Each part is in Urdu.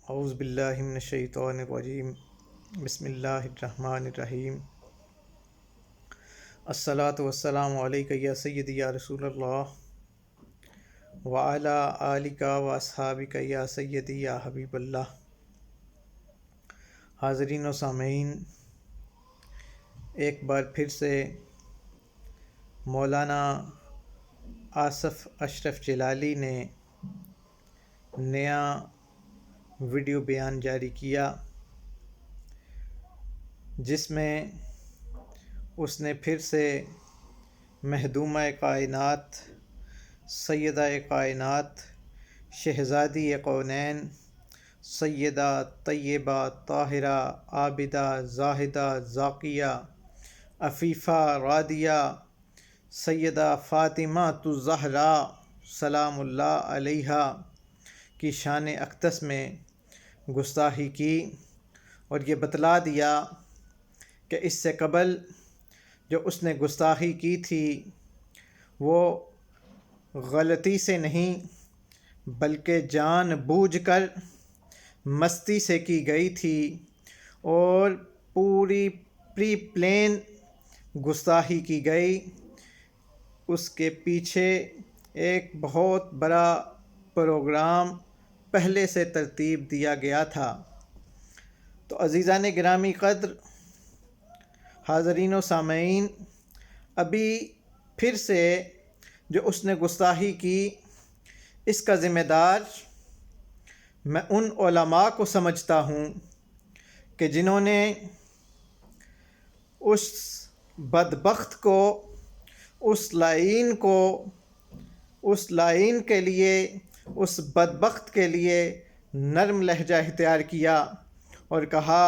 اعوذ باللہ من الشیطان الرجیم بسم اللہ الرحمن الرحیم الصلاۃ والسلام علیک یا سیدی یا رسول اللہ وعلی آلک و اصحابک یا سیدی یا حبیب اللہ۔ حاضرین و سامعین، ایک بار پھر سے مولانا آصف اشرف جلالی نے نیا ویڈیو بیان جاری کیا، جس میں اس نے پھر سے مخدومہ کائنات، سیدہ کائنات، شہزادی کونین، سیدہ طیبہ طاہرہ عابدہ زاہدہ ذاکیہ عفیفہ راضیہ سیدہ فاطمہ الزہراء سلام اللہ علیہا کی شان اقدس میں گستاخی کی، اور یہ بتلا دیا کہ اس سے قبل جو اس نے گستاخی کی تھی وہ غلطی سے نہیں بلکہ جان بوجھ کر مستی سے کی گئی تھی، اور پوری پری پلین گستاخی کی گئی۔ اس کے پیچھے ایک بہت بڑا پروگرام پہلے سے ترتیب دیا گیا تھا۔ تو عزیزان گرامی قدر، حاضرین و سامعین، ابھی پھر سے جو اس نے گستاخی کی، اس کا ذمہ دار میں ان علماء کو سمجھتا ہوں کہ جنہوں نے اس بدبخت کو، اس لائن کے لیے، اس بدبخت کے لیے نرم لہجہ اختیار کیا اور کہا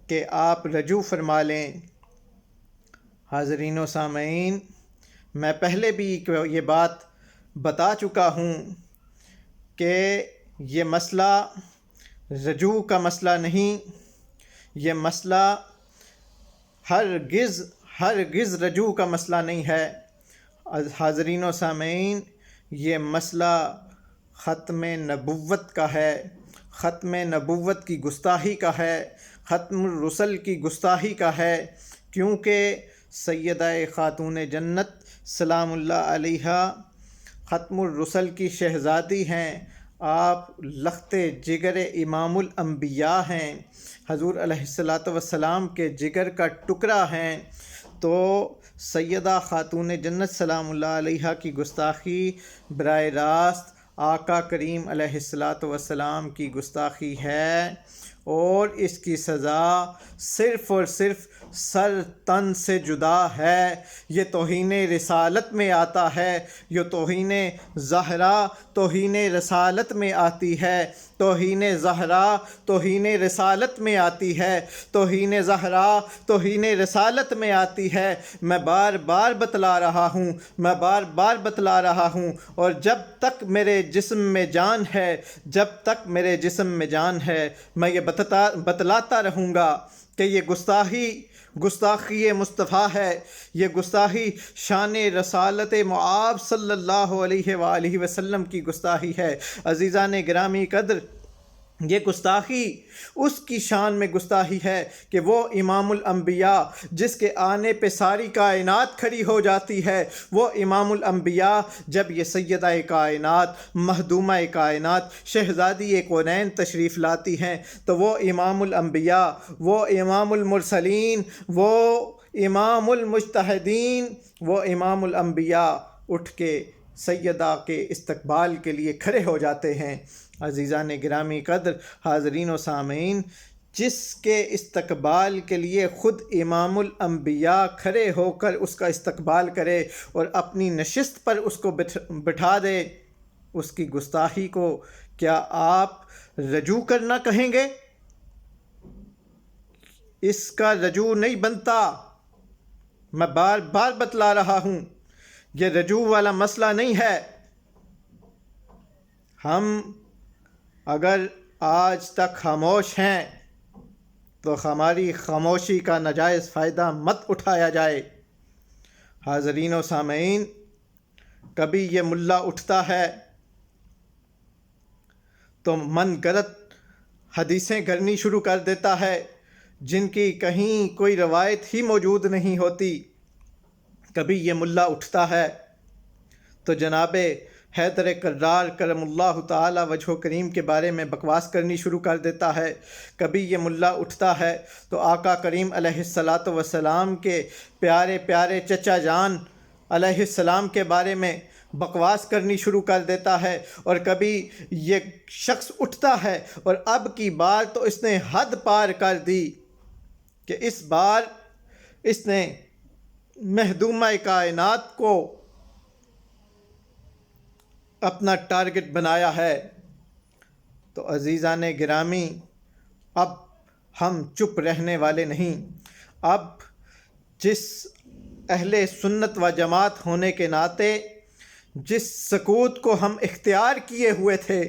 کہ آپ رجوع فرما لیں۔ حاضرین و سامعین، میں پہلے بھی یہ بات بتا چکا ہوں کہ یہ مسئلہ رجوع کا مسئلہ نہیں، یہ مسئلہ ہرگز رجوع کا مسئلہ نہیں ہے۔ حاضرین و سامعین، یہ مسئلہ ختم نبوت کا ہے، ختم نبوت کی گستاخی کا ہے، ختم الرسل کی گستاخی کا ہے، کیونکہ سیدہ خاتون جنت سلام اللہ علیہا ختم الرسل کی شہزادی ہیں، آپ لخت جگر امام الانبیاء ہیں، حضور علیہ السلام کے جگر کا ٹکڑا ہیں۔ تو سیدہ خاتون جنت سلام اللہ علیہا کی گستاخی براہ راست آقا کریم علیہ السلام کی گستاخی ہے، اور اس کی سزا صرف اور صرف سر تن سے جدا ہے۔ یہ توہین رسالت میں آتا ہے، یہ توہین زہرا توہین رسالت میں آتی ہے، توہین زہرا توہین رسالت میں آتی ہے، توہین زہرا توہین رسالت میں آتی ہے۔ میں بار بار بتلا رہا ہوں، اور جب تک میرے جسم میں جان ہے، میں یہ بتلاتا رہوں گا کہ یہ گستاخی مصطفیٰ ہے، یہ گستاخی شان رسالت معاب صلی اللہ علیہ وآلہ وسلم کی گستاخی ہے۔ عزیزان گرامی قدر، یہ گستاخی اس کی شان میں گستاخی ہے کہ وہ امام الانبیاء جس کے آنے پہ ساری کائنات کھڑی ہو جاتی ہے، وہ امام الانبیاء جب یہ سیدہ کائنات، مخدومہ کائنات، شہزادی کونین تشریف لاتی ہیں، تو وہ امام الانبیاء، وہ امام المرسلین، وہ امام المجتہدین، وہ امام الانبیاء اٹھ کے سیدہ کے استقبال کے لیے کھڑے ہو جاتے ہیں۔ عزیزان گرامی قدر، حاضرین و سامعین، جس کے استقبال کے لیے خود امام الانبیاء کھڑے ہو کر اس کا استقبال کرے اور اپنی نشست پر اس کو بٹھا دے، اس کی گستاخی کو کیا آپ رجوع کرنا کہیں گے؟ اس کا رجوع نہیں بنتا۔ میں بار بار بتلا رہا ہوں، یہ رجوع والا مسئلہ نہیں ہے۔ ہم اگر آج تک خاموش ہیں تو ہماری خاموشی کا ناجائز فائدہ مت اٹھایا جائے۔ حاضرین و سامعین، کبھی یہ ملا اٹھتا ہے تو من گلت حدیثیں گھڑنی شروع کر دیتا ہے جن کی کہیں کوئی روایت ہی موجود نہیں ہوتی۔ کبھی یہ ملا اٹھتا ہے تو جناب حیدر کرار کرم اللہ تعالی وجہ کریم کے بارے میں بکواس کرنی شروع کر دیتا ہے۔ کبھی یہ ملا اٹھتا ہے تو آقا کریم علیہ الصلاۃ والسلام کے پیارے پیارے چچا جان علیہ السلام کے بارے میں بکواس کرنی شروع کر دیتا ہے۔ اور کبھی یہ شخص اٹھتا ہے اور اب کی بار تو اس نے حد پار کر دی کہ اس بار اس نے مہدومہ کائنات کو اپنا ٹارگٹ بنایا ہے۔ تو عزیزان گرامی، اب ہم چپ رہنے والے نہیں۔ اب جس اہل سنت و جماعت ہونے کے ناطے جس سکوت کو ہم اختیار کیے ہوئے تھے،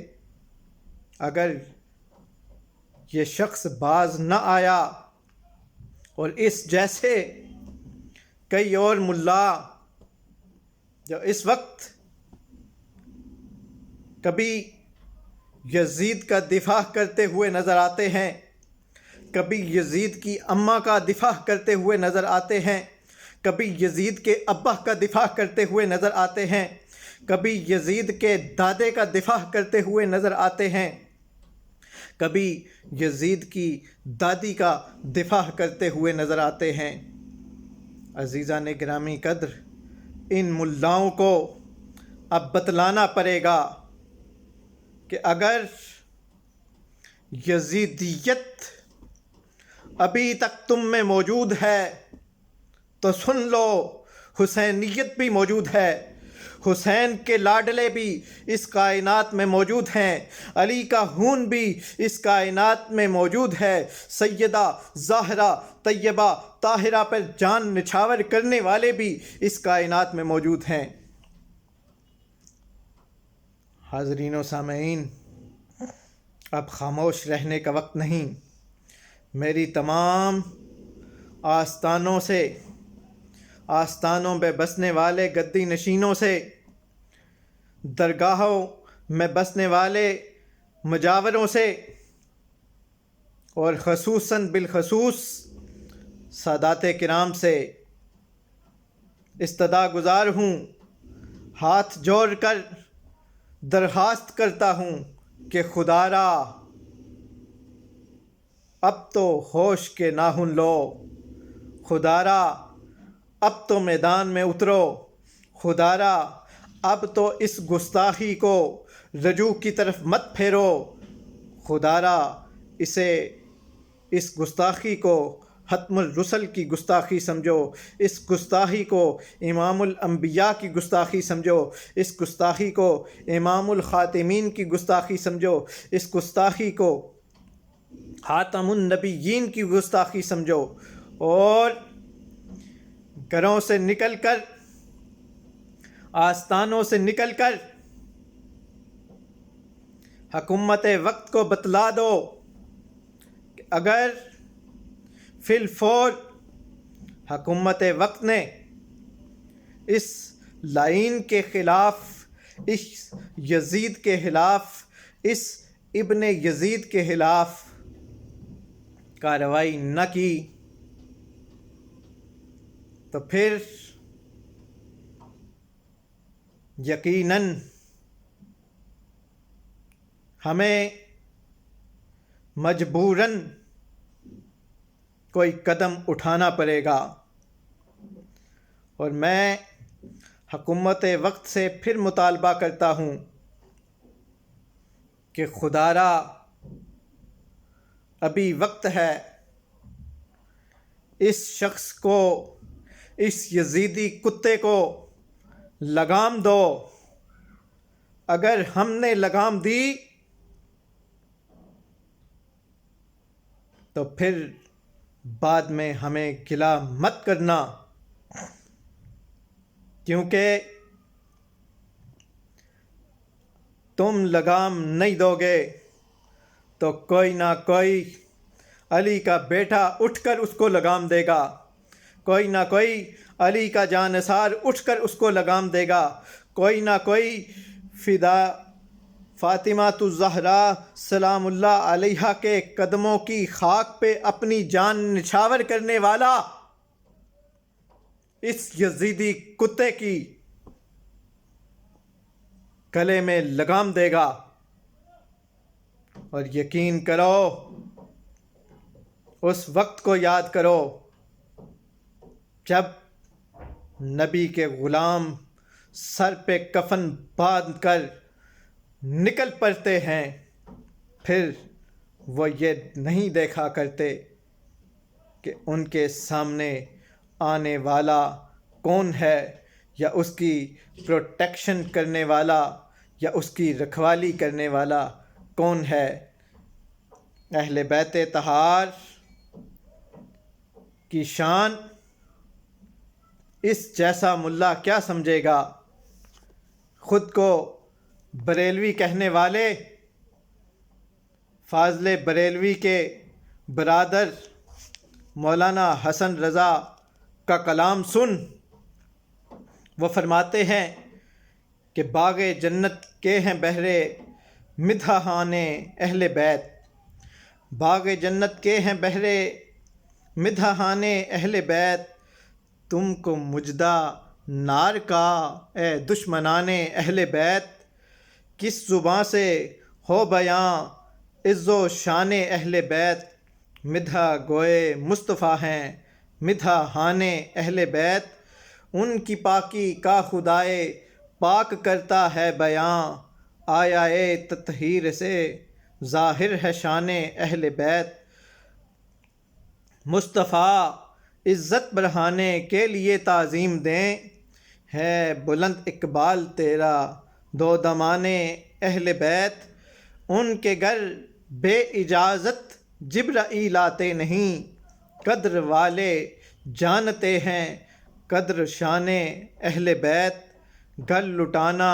اگر یہ شخص باز نہ آیا اور اس جیسے کئی اور ملا جو اس وقت کبھی یزید کا دفاع کرتے ہوئے نظر آتے ہیں، کبھی یزید کی اماں کا دفاع کرتے ہوئے نظر آتے ہیں، کبھی یزید کے ابا کا دفاع کرتے ہوئے نظر آتے ہیں، کبھی یزید کے دادے کا دفاع کرتے ہوئے نظر آتے ہیں، کبھی یزید کی دادی کا دفاع کرتے ہوئے نظر آتے ہیں۔ عزیزان گرامی قدر، ان ملاؤں کو اب بتلانا پڑے گا کہ اگر یزیدیت ابھی تک تم میں موجود ہے تو سن لو، حسینیت بھی موجود ہے، حسین کے لاڈلے بھی اس کائنات میں موجود ہیں، علی کا خون بھی اس کائنات میں موجود ہے، سیدہ زہرا طیبہ طاہرہ پر جان نچھاور کرنے والے بھی اس کائنات میں موجود ہیں۔ حاضرین و سامعین، اب خاموش رہنے کا وقت نہیں۔ میری تمام آستانوں سے، آستانوں میں بسنے والے گدی نشینوں سے، درگاہوں میں بسنے والے مجاوروں سے، اور خصوصاً بالخصوص سادات کرام سے استدعا گزار ہوں، ہاتھ جوڑ کر درخواست کرتا ہوں کہ خدا را اب تو ہوش کے ناخن لو، خدا را اب تو میدان میں اترو، خدا را اب تو اس گستاخی کو رجوع کی طرف مت پھیرو، خدا را اس گستاخی کو ختم الرسل کی گستاخی سمجھو، اس گستاخی کو امام الانبیاء کی گستاخی سمجھو، اس گستاخی کو امام الخاتمین کی گستاخی سمجھو، اس گستاخی کو خاتم النبیین کی گستاخی سمجھو، اور گھروں سے نکل کر، آستانوں سے نکل کر حکومت وقت کو بتلا دو کہ اگر فی الفور حکومت وقت نے اس لائن کے خلاف، اس یزید کے خلاف، اس ابن یزید کے خلاف کارروائی نہ کی تو پھر یقیناً ہمیں مجبوراً کوئی قدم اٹھانا پڑے گا۔ اور میں حکومت وقت سے پھر مطالبہ کرتا ہوں کہ خدا را ابھی وقت ہے، اس شخص کو، اس یزیدی کتے کو لگام دو۔ اگر ہم نے لگام دی تو پھر بعد میں ہمیں گلہ مت کرنا، کیونکہ تم لگام نہیں دو گے تو کوئی نہ کوئی علی کا بیٹا اٹھ کر اس کو لگام دے گا، کوئی نہ کوئی علی کا جانثار اٹھ کر اس کو لگام دے گا، کوئی نہ کوئی فاطمہ الزہرا سلام اللہ علیہا کے قدموں کی خاک پہ اپنی جان نچھاور کرنے والا اس یزیدی کتے کی گلے میں لگام دے گا. اور یقین کرو، اس وقت کو یاد کرو جب نبی کے غلام سر پہ کفن باندھ کر نکل پڑتے ہیں، پھر وہ یہ نہیں دیکھا کرتے کہ ان کے سامنے آنے والا کون ہے، یا اس کی پروٹیکشن کرنے والا یا اس کی رکھوالی کرنے والا کون ہے. اہل بیت طہار کی شان اس جیسا ملا کیا سمجھے گا. خود کو بریلوی کہنے والے فاضل بریلوی کے برادر مولانا حسن رضا کا کلام سن. وہ فرماتے ہیں کہ باغ جنت کے ہیں بہرے مدحہان اہل بیت، باغ جنت کے ہیں بہرے مدحہان اہل بیت، تم کو مجدہ نار کا اے دشمنان اہل بیت. کس زباں سے ہو بیاں عز و شان اہل بیت، مدح گوئے مصطفیٰ ہیں مدحہان اہل بیت. ان کی پاکی کا خدائے پاک کرتا ہے بیاں، آیا تطہیر سے ظاہر ہے شان اہل بیت. مصطفیٰ عزت بڑھانے کے لیے تعظیم دیں، ہے بلند اقبال تیرا دو دمان اہل بیت. ان کے گھر بے اجازت جبرائیل آتے نہیں، قدر والے جانتے ہیں قدر شان اہل بیت. گھر لٹانا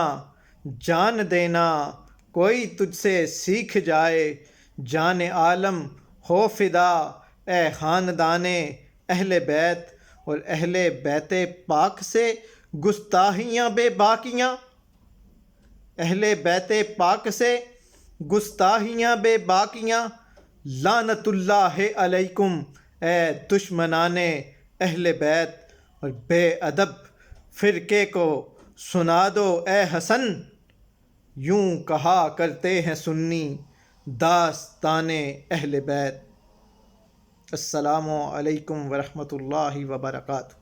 جان دینا کوئی تجھ سے سیکھ جائے، جان عالم ہو فدا اے خاندان اہل بیت. اور اہل بیت پاک سے گستاخیاں بے باکیاں، اہل بیت پاک سے گستاخیاں بے باکیاں، لعنت اللہ علیکم اے دشمنان اہل بیت. اور بے ادب فرقے کو سنا دو اے حسن، یوں کہا کرتے ہیں سنی داستان اہل بیت. السلام علیکم ورحمۃ اللہ وبرکاتہ.